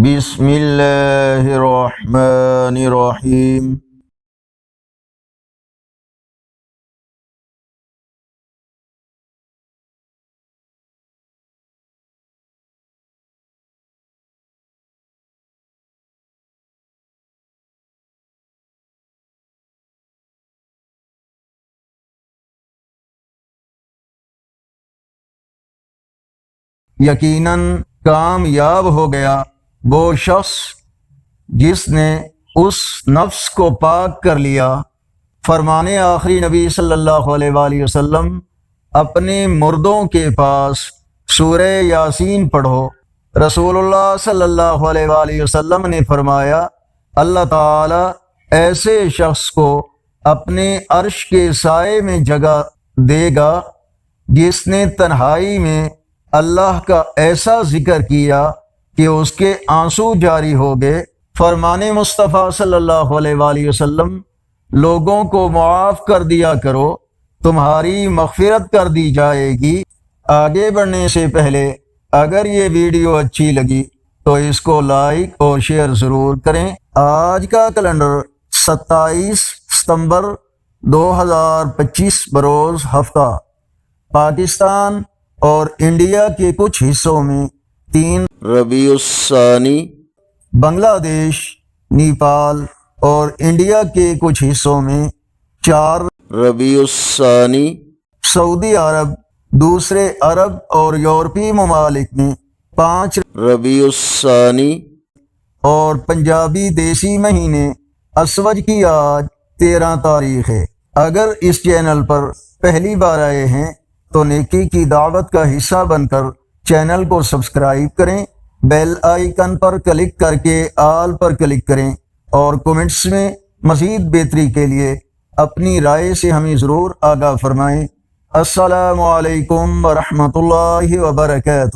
بسم اللہ الرحمن الرحیم۔ یقیناً کامیاب ہو گیا وہ شخص جس نے اس نفس کو پاک کر لیا۔ فرمانے آخری نبی صلی اللہ علیہ وآلہ وسلم، اپنے مردوں کے پاس سورہ یاسین پڑھو۔ رسول اللہ صلی اللہ علیہ وآلہ وسلم نے فرمایا، اللہ تعالی ایسے شخص کو اپنے عرش کے سائے میں جگہ دے گا جس نے تنہائی میں اللہ کا ایسا ذکر کیا کہ اس کے آنسو جاری ہو گئے۔ فرمانے مصطفیٰ صلی اللہ علیہ وآلہ وسلم، لوگوں کو معاف کر دیا کرو، تمہاری مغفرت کر دی جائے گی۔ آگے بڑھنے سے پہلے اگر یہ ویڈیو اچھی لگی تو اس کو لائک اور شیئر ضرور کریں۔ آج کا کیلنڈر 27 ستمبر 2025 بروز ہفتہ۔ پاکستان اور انڈیا کے کچھ حصوں میں 3 ربیع الثانی، بنگلہ دیش، نیپال اور انڈیا کے کچھ حصوں میں 4 ربیع الثانی، سعودی عرب، دوسرے عرب اور یورپی ممالک میں 5 ربیع الثانی، اور پنجابی دیسی مہینے اسوج کی آج 13 تاریخ ہے۔ اگر اس چینل پر پہلی بار آئے ہیں تو نیکی کی دعوت کا حصہ بن کر چینل کو سبسکرائب کریں، بیل آئیکن پر کلک کر کے آل پر کلک کریں اور کومنٹس میں مزید بہتری کے لیے اپنی رائے سے ہمیں ضرور آگاہ فرمائیں۔ السلام علیکم ورحمۃ اللہ وبرکاتہ۔